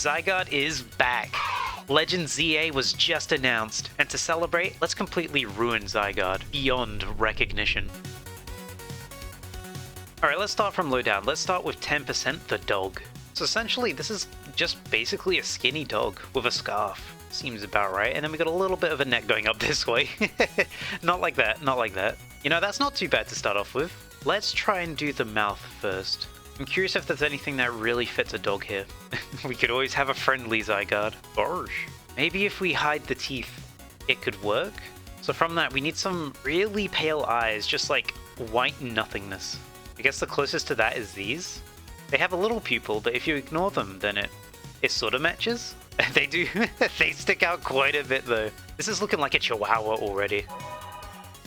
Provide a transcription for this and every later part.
Zygarde is back! Legends ZA was just announced, and to celebrate, let's completely ruin Zygarde beyond recognition. Alright, let's start from low down. Let's start with 10% the dog. So essentially, this is just basically a skinny dog with a scarf. Seems about right. And then we got a little bit of a neck going up this way. Not like that, not like that. You know, that's not too bad to start off with. Let's try and do the mouth first. I'm curious if there's anything that really fits a dog here. We could always have a friendly Zygarde. Gosh. Maybe if we hide the teeth, it could work. So from that, we need some really pale eyes, just like white nothingness. I guess the closest to that is these. They have a little pupil, but if you ignore them, then it sort of matches. They do. They stick out quite a bit though. This is looking like a chihuahua already.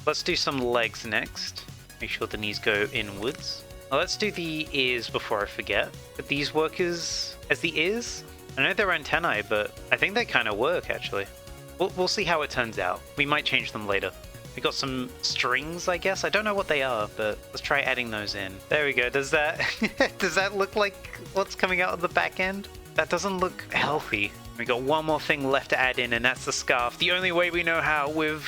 Let's do some legs next. Make sure the knees go inwards. Now let's do the ears before I forget. But these work as the ears? I know they're antennae, but I think they kind of work actually. We'll see how it turns out. We might change them later. We got some strings, I guess. I don't know what they are, but let's try adding those in. There we go. Does that does that look like what's coming out of the back end? That doesn't look healthy. We got one more thing left to add in, and that's the scarf. The only way we know how with...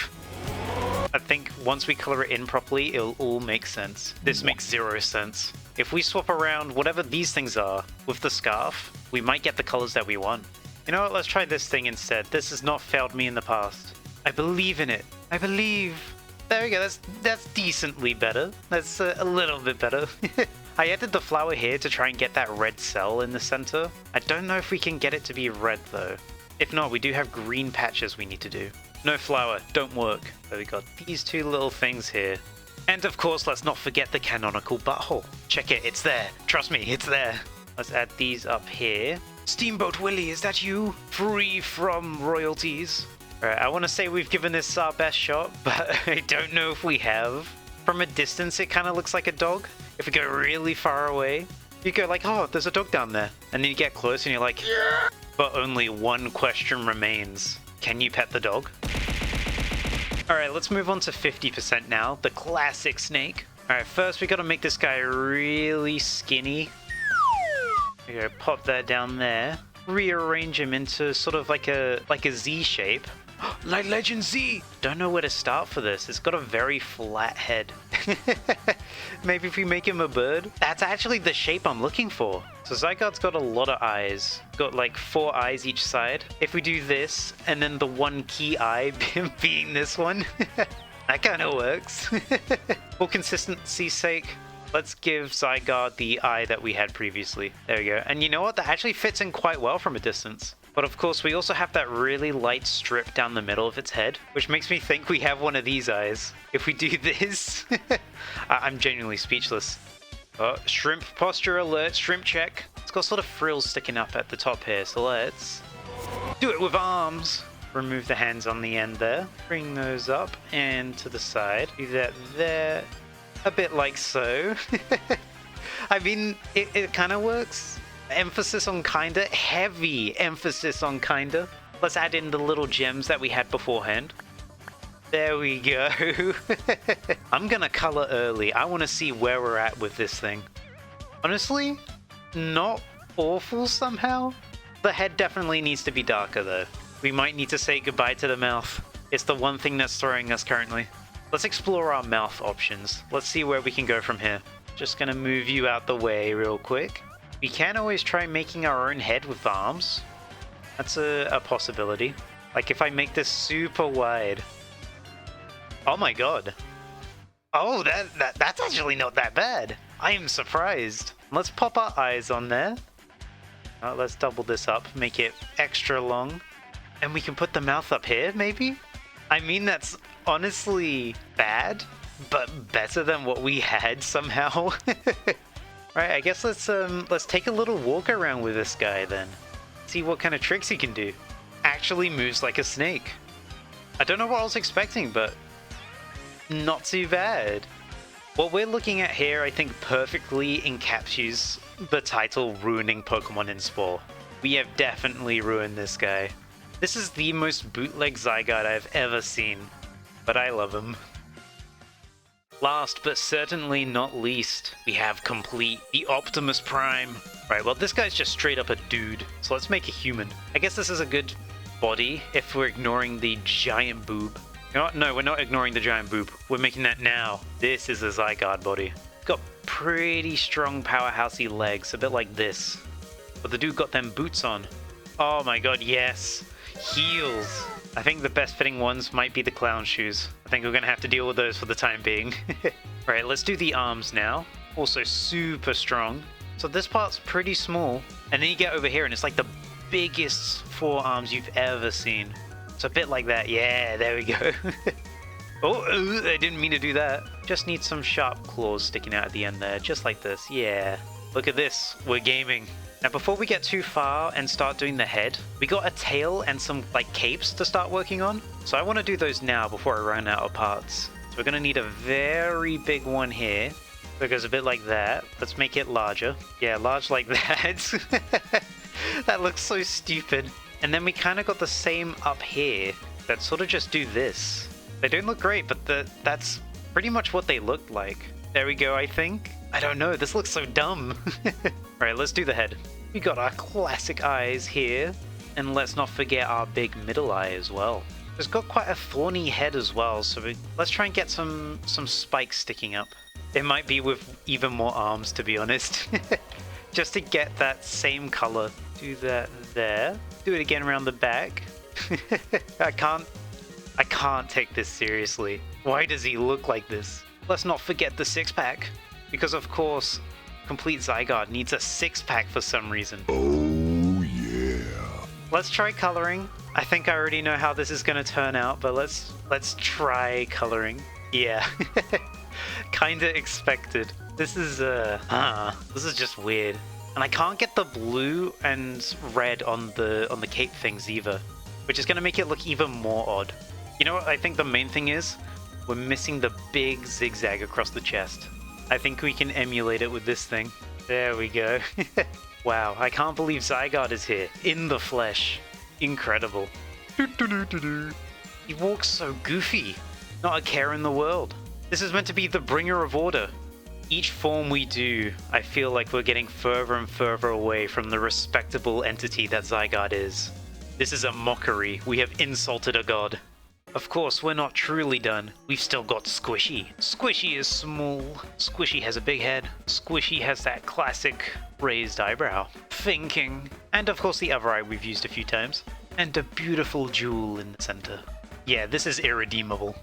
I think once we color it in properly, it'll all make sense. This makes zero sense. If we swap around whatever these things are with the scarf, we might get the colors that we want. You know what? Let's try this thing instead. This has not failed me in the past. I believe in it. I believe. There we go. That's decently better. That's a little bit better. I added the flower here to try and get that red cell in the center. I don't know if we can get it to be red though. If not, we do have green patches we need to do. No flower, don't work. So we got these two little things here. And of course, let's not forget the canonical butthole. Check it, it's there. Trust me, it's there. Let's add these up here. Steamboat Willie, is that you? Free from royalties. Alright, I want to say we've given this our best shot, but I don't know if we have. From a distance, it kind of looks like a dog. If we go really far away, you go like, oh, there's a dog down there. And then you get close and you're like, yeah. But only one question remains. Can you pet the dog? Alright, let's move on to 50% now. The classic snake. Alright, first we gotta make this guy really skinny. We go pop that down there. Rearrange him into sort of like a Z shape. Like Legend Z! Don't know where to start for this. It's got a very flat head. Maybe if we make him a bird? That's actually the shape I'm looking for. So Zygarde's got a lot of eyes. Got like 4 eyes each side. If we do this, and then the one key eye being this one, that kind of works. For consistency's sake, let's give Zygarde the eye that we had previously. There we go. And you know what? That actually fits in quite well from a distance. But of course, we also have that really light strip down the middle of its head, which makes me think we have one of these eyes. If we do this, I'm genuinely speechless. Oh, shrimp posture alert, shrimp check. It's got sort of frills sticking up at the top here, so let's do it with arms. Remove the hands on the end there. Bring those up and to the side. Do that there, a bit like so. I mean, it kind of works. Emphasis on kinda, heavy emphasis on kinda. Let's add in the little gems that we had beforehand. There we go. I'm gonna color early. I want to see where we're at with this thing. Honestly, not awful somehow. The head definitely needs to be darker though. We might need to say goodbye to the mouth. It's the one thing that's throwing us currently. Let's explore our mouth options. Let's see where we can go from here. Just gonna move you out the way real quick. We can always try making our own head with arms. That's a possibility. Like if I make this super wide. Oh my god. Oh, that's actually not that bad. I am surprised. Let's pop our eyes on there. Let's double this up, make it extra long. And we can put the mouth up here, maybe? I mean, that's honestly bad, but better than what we had somehow. Right, I guess let's take a little walk around with this guy then. See what kind of tricks he can do. Actually moves like a snake. I don't know what I was expecting, but not too bad. What we're looking at here, I think, perfectly encapsulates the title Ruining Pokémon and Spore. We have definitely ruined this guy. This is the most bootleg Zygarde I've ever seen, but I love him. Last but certainly not least, we have Complete, the Optimus Prime. Right, well this guy's just straight up a dude, so let's make a human. I guess this is a good body if we're ignoring the giant boob. You know what? No, we're not ignoring the giant boob. We're making that now. This is a Zygarde body. It's got pretty strong powerhousey legs, a bit like this. But the dude got them boots on. Oh my god, yes! Heels! I think the best fitting ones might be the clown shoes. I think we're gonna have to deal with those for the time being. Alright, let's do the arms now. Also super strong. So this part's pretty small. And then you get over here and it's like the biggest forearms you've ever seen. It's a bit like that. Yeah, there we go. Oh, I didn't mean to do that. Just need some sharp claws sticking out at the end there, just like this. Yeah. Look at this. We're gaming. Now, before we get too far and start doing the head, we got a tail and some, like, capes to start working on. So I want to do those now before I run out of parts. So we're going to need a very big one here. So it goes a bit like that. Let's make it larger. Yeah, large like that. That looks so stupid. And then we kind of got the same up here that sort of just do this. They don't look great, but that's pretty much what they looked like. There we go, I think. I don't know, this looks so dumb. Alright, let's do the head. We got our classic eyes here. And let's not forget our big middle eye as well. It's got quite a thorny head as well, so let's try and get some spikes sticking up. It might be with even more arms, to be honest. Just to get that same color. Do that there. Do it again around the back. I can't take this seriously. Why does he look like this? Let's not forget the six-pack. Because of course, Complete Zygarde needs a six-pack for some reason. Oh yeah. Let's try coloring. I think I already know how this is going to turn out, but let's try coloring. Yeah. Kinda expected. This is just weird. And I can't get the blue and red on the cape things either, which is going to make it look even more odd. You know what I think the main thing is? We're missing the big zigzag across the chest. I think we can emulate it with this thing. There we go. Wow, I can't believe Zygarde is here, in the flesh. Incredible. He walks so goofy. Not a care in the world. This is meant to be the bringer of order. Each form we do, I feel like we're getting further and further away from the respectable entity that Zygarde is. This is a mockery. We have insulted a god. Of course, we're not truly done. We've still got Squishy. Squishy is small. Squishy has a big head. Squishy has that classic raised eyebrow. Thinking. And of course the other eye we've used a few times. And a beautiful jewel in the center. Yeah, this is irredeemable.